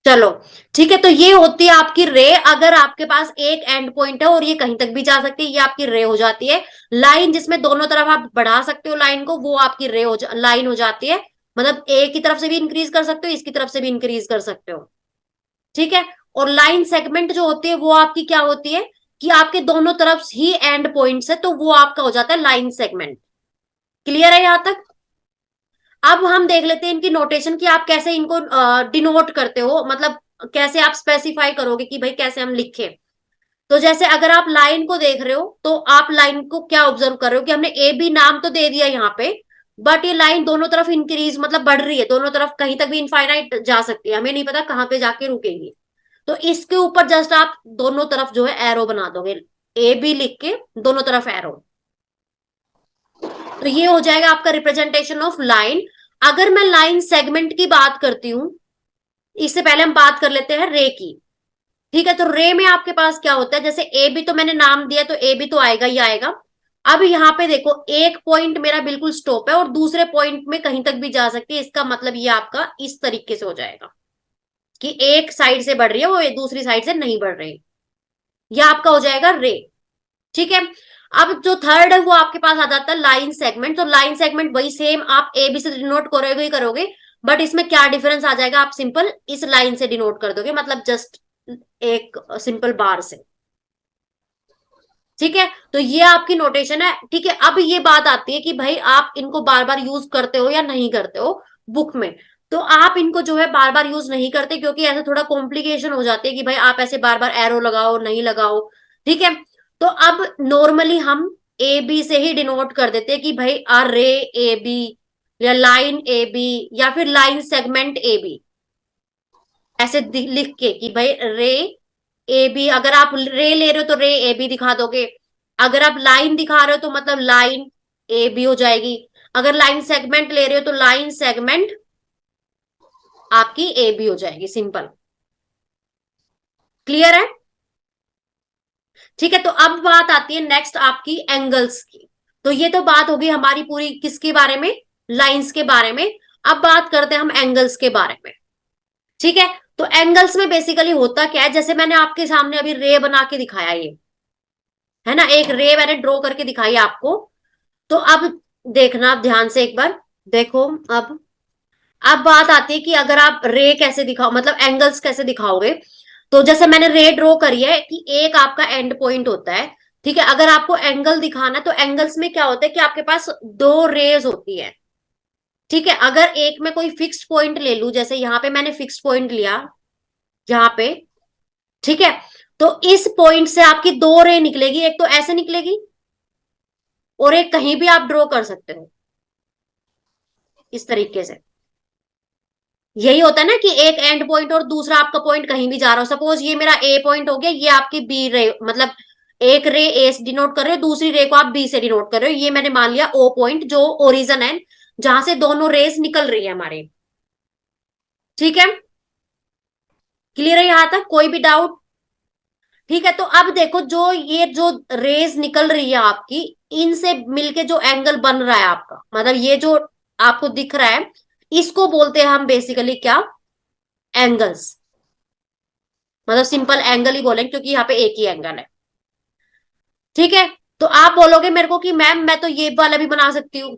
चलो ठीक है, तो ये होती है आपकी रे। अगर आपके पास एक एंड पॉइंट है और ये कहीं तक भी जा सकती है, ये आपकी रे हो जाती है। लाइन जिसमें दोनों तरफ आप बढ़ा सकते हो लाइन को, वो आपकी लाइन हो जाती है। मतलब ए की तरफ से भी इंक्रीज कर सकते हो, इसकी तरफ से भी इंक्रीज कर सकते हो। ठीक है। और लाइन सेगमेंट जो होती है वो आपकी क्या होती है, कि आपके दोनों तरफ ही एंड पॉइंट्स है, तो वो आपका हो जाता है लाइन सेगमेंट। क्लियर है यहां तक? अब हम देख लेते हैं इनकी नोटेशन की आप कैसे इनको डिनोट करते हो, मतलब कैसे आप स्पेसिफाई करोगे कि भाई कैसे हम लिखे। तो जैसे अगर आप लाइन को देख रहे हो, तो आप लाइन को क्या ऑब्जर्व कर रहे हो कि हमने ए बी नाम तो दे दिया यहाँ पे, बट ये लाइन दोनों तरफ इंक्रीज मतलब बढ़ रही है, दोनों तरफ कहीं तक भी इनफाइनाइट जा सकती है, हमें नहीं पता कहाँ पे जाके रुकेगी। तो इसके ऊपर जस्ट आप दोनों तरफ जो है एरो बना दोगे, ए बी लिख के दोनों तरफ एरो। तो ये हो जाएगा आपका रिप्रेजेंटेशन ऑफ लाइन। अगर मैं लाइन सेगमेंट की बात करती हूं, इससे पहले हम बात कर लेते हैं रे की। ठीक है, तो रे में आपके पास क्या होता है, जैसे ए बी तो मैंने नाम दिया, तो ए बी तो आएगा ही आएगा। अब यहाँ पे देखो, एक पॉइंट मेरा बिल्कुल स्टॉप है और दूसरे पॉइंट में कहीं तक भी जा सकती है, इसका मतलब ये आपका इस तरीके से हो जाएगा कि एक साइड से बढ़ रही है, वो दूसरी साइड से नहीं बढ़ रही। यह आपका हो जाएगा रे। ठीक है। अब जो थर्ड है वो आपके पास आ जाता है लाइन सेगमेंट। तो लाइन सेगमेंट वही सेम आप ए बी से डिनोट करोगे ही करोगे, बट इसमें क्या डिफरेंस आ जाएगा, आप सिंपल इस लाइन से डिनोट कर दोगे, मतलब जस्ट एक सिंपल बार से। ठीक है, तो ये आपकी नोटेशन है। ठीक है, अब ये बात आती है कि भाई आप इनको बार बार यूज करते हो या नहीं करते हो बुक में। तो आप इनको जो है बार बार यूज नहीं करते, क्योंकि ऐसे थोड़ा कॉम्प्लिकेशन हो जाती है कि भाई आप ऐसे बार बार एरो लगाओ नहीं लगाओ। ठीक है। तो अब नॉर्मली हम ए बी से ही डिनोट कर देते हैं कि भाई आर रे ए बी, या लाइन ए बी, या फिर लाइन सेगमेंट ए बी, ऐसे लिख के कि भाई रे ए बी। अगर आप रे ले रहे हो तो रे ए बी दिखा दोगे। अगर आप लाइन दिखा रहे हो तो मतलब लाइन ए बी हो जाएगी। अगर लाइन सेगमेंट ले रहे हो तो लाइन सेगमेंट आपकी ए बी हो जाएगी, सिंपल। क्लियर है? ठीक है, तो अब बात आती है नेक्स्ट आपकी एंगल्स की। तो ये तो बात होगी हमारी पूरी किसके बारे में, लाइंस के बारे में। अब बात करते हैं हम एंगल्स के बारे में। ठीक है, तो एंगल्स में बेसिकली होता क्या है, जैसे मैंने आपके सामने अभी रे बना के दिखाया, ये है ना, एक रे मैंने ड्रॉ करके दिखाई आपको। तो अब देखना आप ध्यान से एक बार, देखो। अब बात आती है कि अगर आप रे कैसे दिखाओ, मतलब एंगल्स कैसे दिखाओगे। तो जैसे मैंने रे ड्रॉ करी है कि एक आपका एंड पॉइंट होता है। ठीक है, अगर आपको एंगल दिखाना है तो एंगल्स में क्या होता है कि आपके पास दो रेज होती है। ठीक है, अगर एक में कोई फिक्स्ड पॉइंट ले लू, जैसे यहाँ पे मैंने फिक्स्ड पॉइंट लिया यहाँ पे। ठीक है, तो इस पॉइंट से आपकी दो रे निकलेगी, एक तो ऐसे निकलेगी और एक कहीं भी आप ड्रॉ कर सकते हो इस तरीके से। यही होता है ना कि एक एंड पॉइंट और दूसरा आपका पॉइंट कहीं भी जा रहा हो। सपोज ये मेरा ए पॉइंट हो गया, ये आपकी बी रे, मतलब एक रे ए से डिनोट कर रहे हो, दूसरी रे को आप बी से डिनोट कर रहे हो। ये मैंने मान लिया ओ पॉइंट, जो ओरिजन है जहां से दोनों रेस निकल रही है हमारे। ठीक है, क्लियर है यहां तक, कोई भी डाउट? ठीक है, तो अब देखो, जो रेज निकल रही है आपकी, इनसे मिलके जो एंगल बन रहा है आपका, मतलब ये जो आपको दिख रहा है, इसको बोलते हैं हम बेसिकली क्या, एंगल्स। मतलब सिंपल एंगल ही बोलेंगे क्योंकि यहाँ पे एक ही एंगल है। ठीक है, तो आप बोलोगे मेरे को कि मैम मैं तो ये वाला भी बना सकती हूँ,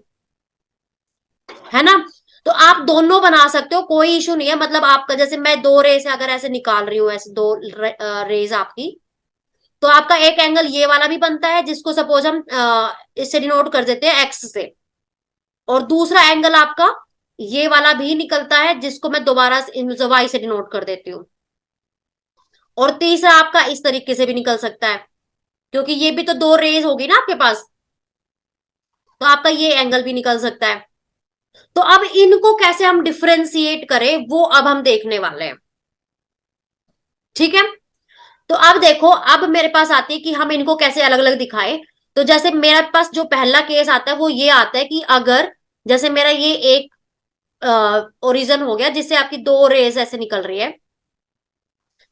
है ना। तो आप दोनों बना सकते हो, कोई इशू नहीं है। मतलब आपका जैसे मैं दो रेस अगर ऐसे निकाल रही हूँ, ऐसे दो रेज आपकी, तो आपका एक एंगल ये वाला भी बनता है, जिसको सपोज हम इससे डिनोट कर देते हैं एक्स से। और दूसरा एंगल आपका ये वाला भी निकलता है, जिसको मैं दोबारा वाई से डिनोट कर देती हूँ। और तीसरा आपका इस तरीके से भी निकल सकता है, क्योंकि ये भी तो दो रेज होगी ना आपके पास, तो आपका ये एंगल भी निकल सकता है। तो अब इनको कैसे हम डिफ्रेंशिएट करें, वो अब हम देखने वाले हैं। ठीक है, तो अब देखो, अब मेरे पास आती है कि हम इनको कैसे अलग अलग दिखाए। तो जैसे मेरे पास जो पहला केस आता है वो ये आता है कि अगर जैसे मेरा ये एक ओरिजन हो गया जिससे आपकी दो रेज ऐसे निकल रही है।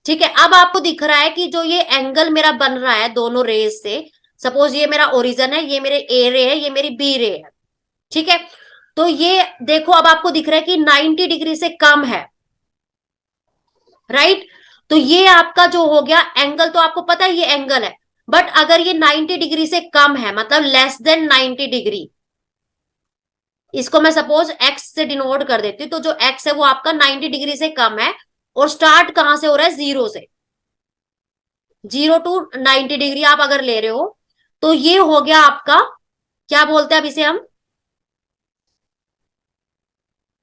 ठीक है, अब आपको दिख रहा है कि जो ये एंगल मेरा बन रहा है दोनों रेज से, सपोज ये मेरा ओरिजन है, ये मेरे ए रे है, ये मेरी बी रे है। ठीक है, तो ये देखो अब आपको दिख रहा है कि 90 डिग्री से कम राइट। तो ये आपका जो हो गया एंगल, तो आपको पता है ये एंगल है, बट अगर ये 90 डिग्री से कम है, मतलब लेस देन 90 डिग्री, इसको मैं सपोज एक्स से डिनोट कर देती हूँ, तो जो एक्स है वो आपका 90 डिग्री से कम है, और स्टार्ट कहां से हो रहा है, जीरो से। 0 to 90 डिग्री आप अगर ले रहे हो, तो ये हो गया आपका, क्या बोलते हैं अब इसे हम,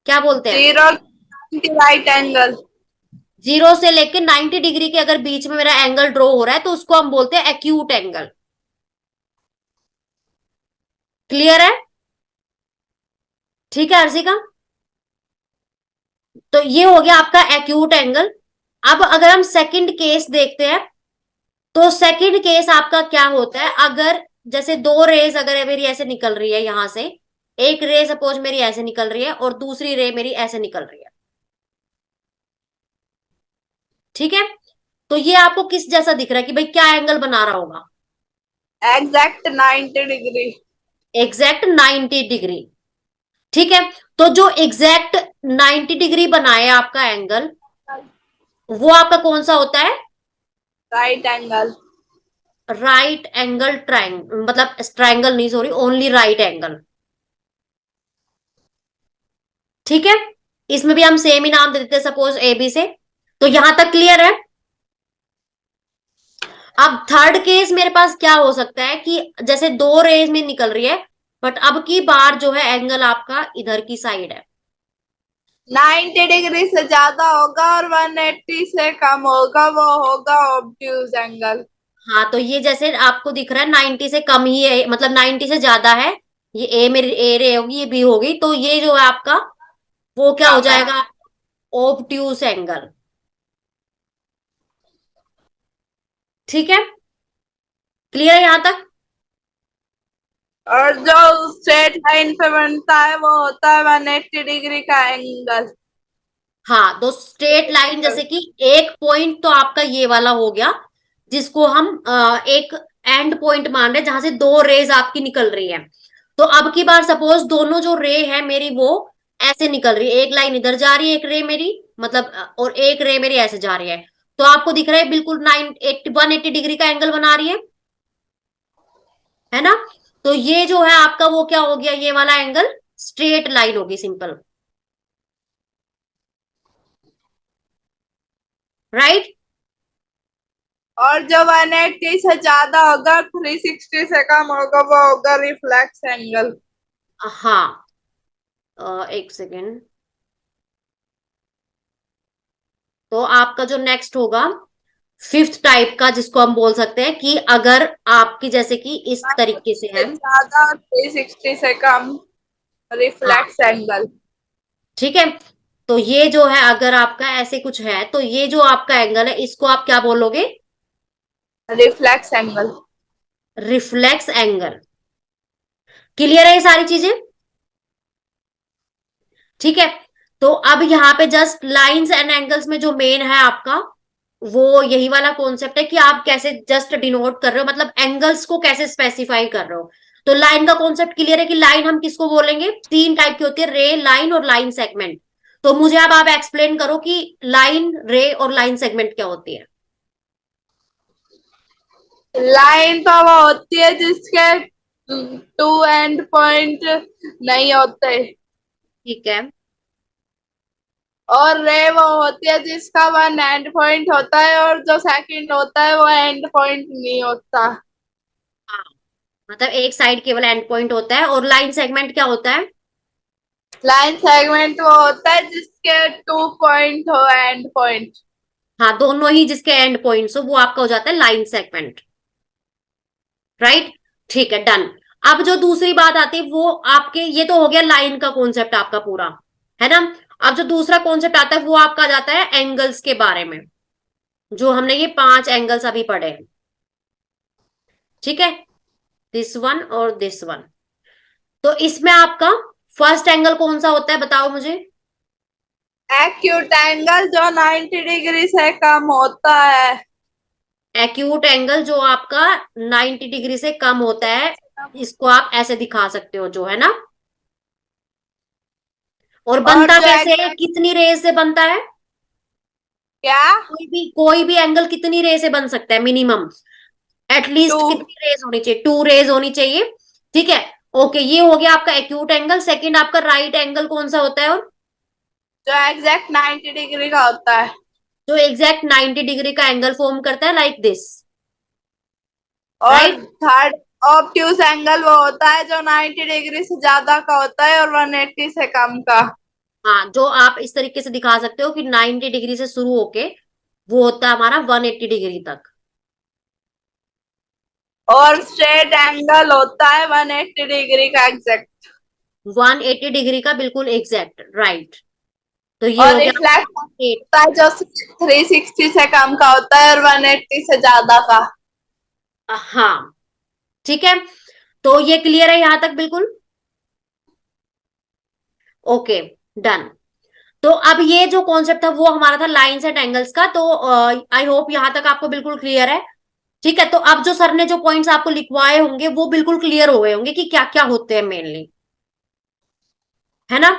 क्या बोलते हैं? Zero right angle. 0 से लेके 90 डिग्री के अगर बीच में मेरा एंगल ड्रॉ हो रहा है, तो उसको हम बोलते हैं एक्यूट एंगल। क्लियर है? ठीक है हर्षिका। तो ये हो गया आपका एक्यूट एंगल। अब अगर हम सेकंड केस देखते हैं, तो सेकंड केस आपका क्या होता है, अगर जैसे दो रेज अगर मेरी ऐसे निकल रही है यहां से, एक रे सपोज मेरी ऐसे निकल रही है और दूसरी रे मेरी ऐसे निकल रही है, ठीक है? तो ये आपको किस जैसा दिख रहा है कि भाई क्या एंगल बना रहा होगा? Exact 90 degree. Exact 90 degree. ठीक है। तो जो एग्जैक्ट 90 डिग्री बनाए आपका एंगल, वो आपका कौन सा होता है? Right angle. Right angle triangle, मतलब ट्राइंगल नहीं, सॉरी, ओनली राइट एंगल। ठीक है। इसमें भी हम सेम ही नाम दे देते हैं सपोज ए बी से। तो यहां तक क्लियर है? अब थर्ड केस मेरे पास क्या हो सकता है कि जैसे दो रेज में निकल रही है, बट अब की बार जो है एंगल आपका इधर की साइड है। 90 डिग्री से ज्यादा होगा और 180 से कम होगा, वो होगा ऑब्ट्यूज एंगल। हाँ, तो ये जैसे आपको दिख रहा है 90 से कम ही है, मतलब 90 से ज्यादा है, ये ए मेरी ए रे होगी, ये बी होगी, तो ये जो है आपका वो क्या हो कम है। जाएगा, ऑब्ट्यूस एंगल। ठीक है। क्लियर है यहां तक? और जो स्ट्रेट लाइन पे बनता है वो होता है 180 डिग्री का एंगल। हाँ, तो स्ट्रेट लाइन जैसे कि एक पॉइंट तो आपका ये वाला हो गया, जिसको हम एक एंड पॉइंट मान रहे हैं जहां से दो रेज आपकी निकल रही है। तो अब की बार सपोज दोनों जो रे है मेरी वो ऐसे निकल रही है, एक लाइन इधर जा रही है एक रे मेरी, मतलब और एक रे मेरी ऐसे जा रही है, तो आपको दिख रहा है बिल्कुल 180 डिग्री का एंगल बना रही है ना? तो ये जो है आपका वो क्या हो गया, ये वाला एंगल स्ट्रेट लाइन होगी, सिंपल। राइट। और जो 180 से ज्यादा होगा, 360 से कम होगा, वो होगा रिफ्लेक्स एंगल। हाँ, एक सेकेंड। तो आपका जो नेक्स्ट होगा फिफ्थ टाइप का, जिसको हम बोल सकते हैं कि अगर आपकी जैसे कि इस तरीके से से है। ज्यादा और 360 से कम, हाँ, रिफ्लेक्स एंगल। ठीक है। तो ये जो है अगर आपका ऐसे कुछ है, तो ये जो आपका एंगल है इसको आप क्या बोलोगे? Reflex angle. Reflex angle. Clear है ये सारी चीजें? ठीक है। तो अब यहाँ पे जस्ट लाइंस एंड एंगल्स में जो मेन है आपका, वो यही वाला कॉन्सेप्ट है कि आप कैसे जस्ट डिनोट कर रहे हो, मतलब एंगल्स को कैसे स्पेसिफाई कर रहे हो। तो लाइन का कॉन्सेप्ट क्लियर है कि लाइन हम किसको बोलेंगे, तीन टाइप की होती है, रे, लाइन और लाइन सेगमेंट। तो मुझे अब आप एक्सप्लेन करो कि लाइन, रे और लाइन सेगमेंट क्या होती है। लाइन तो वो होती है जिसके टू एंड पॉइंट नहीं होते। ठीक है। और रे वो होती है जिसका वन एंड पॉइंट होता है, और जो सेकंड होता है वो एंड पॉइंट नहीं होता। हाँ, मतलब एक साइड केवल एंड पॉइंट होता है, और लाइन सेगमेंट क्या होता है? लाइन सेगमेंट वो होता है जिसके टू पॉइंट हो एंड पॉइंट। हाँ, दोनों ही जिसके एंड पॉइंट्स हो वो आपका हो जाता है लाइन सेगमेंट। राइट। ठीक है, डन। अब जो दूसरी बात आती है वो आपके, ये तो हो गया लाइन का कॉन्सेप्ट आपका पूरा, है ना? अब जो दूसरा कॉन्सेप्ट आता है वो आपका आ जाता है एंगल्स के बारे में, जो हमने ये 5 एंगल्स अभी पढ़े हैं। ठीक है, दिस वन और दिस वन। तो इसमें आपका फर्स्ट एंगल कौन सा होता है, बताओ मुझे। एक्यूट एंगल जो 90 डिग्री से कम होता है। एक्यूट एंगल जो आपका 90 डिग्री से कम होता है, इसको आप ऐसे दिखा सकते हो, जो है ना? और और बनता जो कैसे है, एग्जैक्ट कितनी रेज से बनता है? क्या? कोई भी एंगल कितनी रे से बन सकता है मिनिमम? टू। एटलीस्ट कितनी रेज होनी चाहिए? 2 रेज होनी चाहिए। ठीक है। ओके, ये हो गया आपका एक्यूट एंगल। सेकंड आपका राइट एंगल कौन सा होता है? और जो एग्जैक्ट 90 डिग्री का होता है। जो एग्जैक्ट 90 डिग्री का एंगल फॉर्म करता है, लाइक दिस। और राइट। थर्ड ऑब्ट्यूज एंगल वो होता है जो 90 डिग्री से ज्यादा का होता है और 180 से कम का। हाँ, जो आप इस तरीके से दिखा सकते हो कि 90 डिग्री से शुरू होके वो होता है हमारा 180 डिग्री तक। और स्ट्रेट एंगल होता है 180 डिग्री का एग्जैक्ट। 180 डिग्री का बिल्कुल एग्जैक्ट, राइट। तो ये और हो गया रिफ्लेक्ट स्ट्रेट। होता है जो 360 से कम का होता है और 180 से ज्यादा का। हाँ, ठीक है। तो ये क्लियर है यहां तक बिल्कुल? Okay, done. तो अब ये जो कॉन्सेप्ट था वो हमारा था लाइंस एंड एंगल्स का। तो आई होप यहां तक आपको बिल्कुल क्लियर है। ठीक है, तो अब जो सर ने जो पॉइंट्स आपको लिखवाए होंगे वो बिल्कुल क्लियर हो गए होंगे कि क्या क्या होते हैं मेनली, है ना?